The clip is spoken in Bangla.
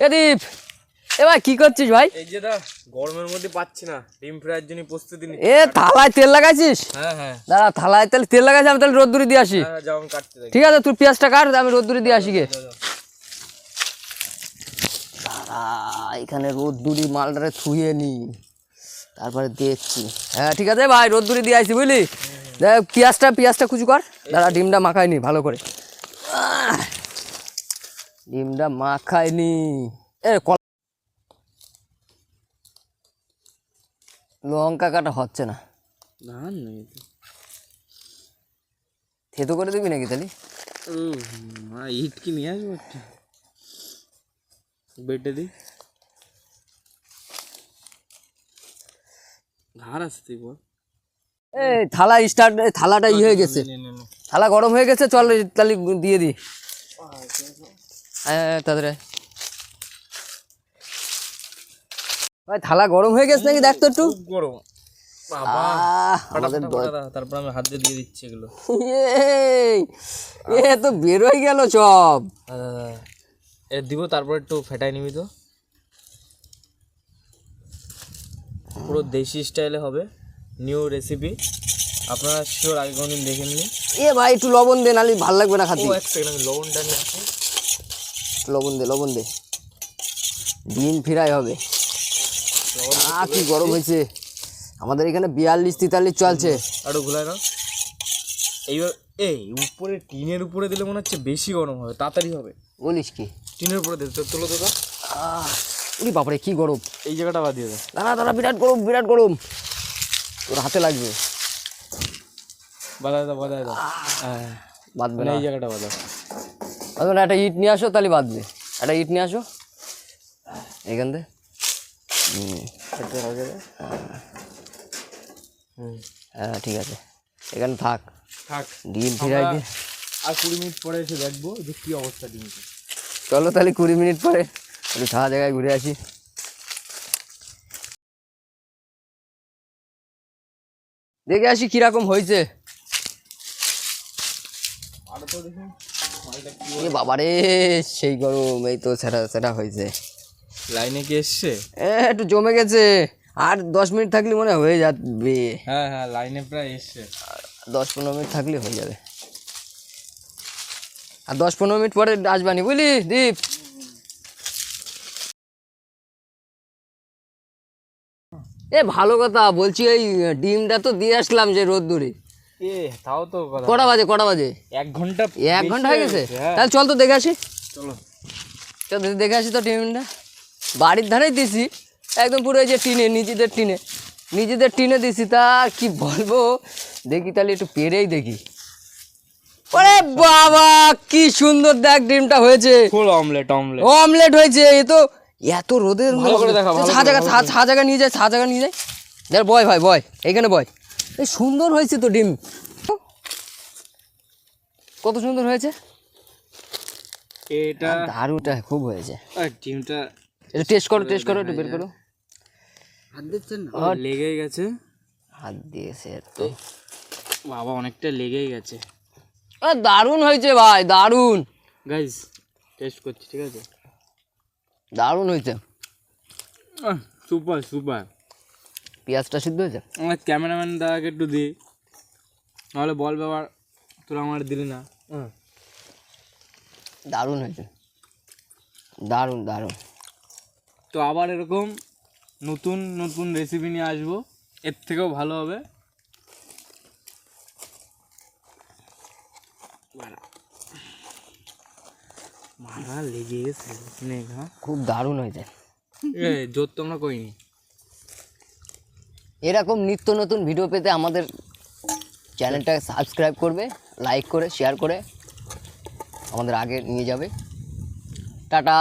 এ দীপ, এ ভাই কি করছিস ভাই? এই যে দা গরমের মধ্যে পাচ্ছি না, ডিম ফ্রাইয়ের জন্য প্রস্তুতি নিচ্ছি। এ থালায় তেল লাগাইছিস? হ্যাঁ দাঁড়া, থালায় তেল লাগাইছিস, আমি তাহলে রোদ্দুরে দিয়ে আসি। হ্যাঁ, যাও আমি কাটতে থাকি। ঠিক আছে, তুই পেঁয়াজটা কাট, আমি রোদ্দুরে দিয়ে আসি গে। দাঁড়া, এখানে রোদ্দুরি মালটারে থুয়ে নি, তারপরে দেখছি। হ্যাঁ ঠিক আছে ভাই, রোদ্দুরে দিয়ে আসি বুঝলি। দেখ পেঁয়াজটা কুচি কর। দাঁড়া, ডিমটা মাখাইনি ভালো করে, ডিমটা মাখাইনি। এ লঙ্কা কাটা হচ্ছে না, থেতো করে দিবি নাকি তাহলে? ইট কি নিয়ে আসবো একটু বেটে দিই, ধার আছে তুই বল। এই থালাটা হয়ে গেছে, থালা গরম হয়ে গেছে, চল তাহলে দিয়ে দি। হ্যাঁ তাদের ভাই থালা গরম হয়ে গেছে নাকি দেখ তো একটু। গরম তারপর আমি হাত দিয়ে দিচ্ছি এগুলো। এ তো বেরোয় গেল সব। এ দিব, তারপর একটু ফেটাই নিবি তো, পুরো দেশি স্টাইলে হবে, নিউ রেসিপি। আপনারা শিওর আগে কোনদিন দেখেননি। এ ভাই একটু লবণ দে, নাহলে ভালো লাগবে না খাতে। এক সেকেন্ড, আমি লবণটা নিয়ে আসি। লবণ দে, ডিম ফ্রাই হবে। কি গরম হয়েছে আমাদের এখানে, 42-43 চলছে। আরো ঘুলাই না এইবার। এই উপরে টিনের উপরে দিলে মনে হচ্ছে বেশি গরম হবে, তাড়াতাড়ি হবে। বলিস কি? টিনের উপরে দিতে তোলো তো। বাপরে কি গরম, এই জায়গাটা বাদ দিয়ে দে। দাঁড়া, বিরাট গরম, তোর হাতে লাগবে। বাধা দাও বাঁধবে না, না, এই জায়গাটা বাধা। একটা ইট নিয়ে আসো, তাহলে বাঁধবে। একটা ইট নিয়ে আসো এখান থেকে। হ্যাঁ ঠিক আছে, এখানে থাক। ডিম ফিরাই দিয়ে আর 20 মিনিট পরে এসে দেখবো যে কি অবস্থা ডিম। চলো তাহলে 20 মিনিট পরে একটু ঠান্ডা জায়গায় ঘুরে আসি। দেখে আসি কিরকম হয়েছে। বাবারে সেই গরম, এই তো সেটা হয়েছে। লাইনে কি এসছে? একটু জমে গেছে, আর 10 মিনিট থাকলে মনে হয়ে যাবে। হ্যাঁ লাইনে প্রায় এসছে। 10-15 মিনিট থাকলে হয়ে যাবে। আর 10-15 মিনিট পরে আসবানি বুঝলি দীপ। এ ভালো কথা বলছি, এই ডিমটা তো দিয়ে আসলাম যে রোদ্দুরে। তাও তো কটা বাজে? 1 ঘন্টা। 1 ঘন্টা হয়ে গেছে? তাহলে চল তো দেখে আসি। চলো দেখে আসি তো ডিমটা। বাড়ির ধারেই দিছি, একদম পুরো এই যে নিজেদের টিনে দিছি। তা কি বলবো, দেখি তাহলে একটু পেরেই দেখি। ওরে বাবা কি সুন্দর দেখ ডিমটা হয়েছে, ফুল অমলেট হয়েছে। এ তো এত রোদের জায়গা নিয়ে যায়, দেখ বয় ভাই বয়, এখানে বয়। এই সুন্দর হয়েছে তো ডিম, কত সুন্দর হয়েছে। এটা দারুটা খুব হয়েছে। ডিমটা এটা টেস্ট করো একটু বের করো। হাত দিচ্ছেন না? লেগেই গেছে, হাত দিয়েছে তো বাবা, অনেকটা লেগেই গেছে। দারুণ হয়েছে ভাই, দারুণ। গাইস টেস্ট করছি, ঠিক আছে? দারুণ হয়েছে, সুপার। পেঁয়াজটা সিদ্ধ হয়েছে। আমার ক্যামেরাম্যান দাদাকে একটু দিই, নাহলে বল ব্যাপার তোরা আমার দিলি না। দারুণ হয়েছে, দারুণ। তো আবার এরকম নতুন রেসিপি নিয়ে আসবো, এর থেকেও ভালো হবে। মারা লেগে গেছে, খুব দারুণ হয়েছে। জোর তো আমরা করিনি। এরকম নিত্য নতুন ভিডিও পেতে আমাদের চ্যানেলটাকে সাবস্ক্রাইব করবে, লাইক করে শেয়ার করে আমাদের আগে নিয়ে যাবে। টাটা।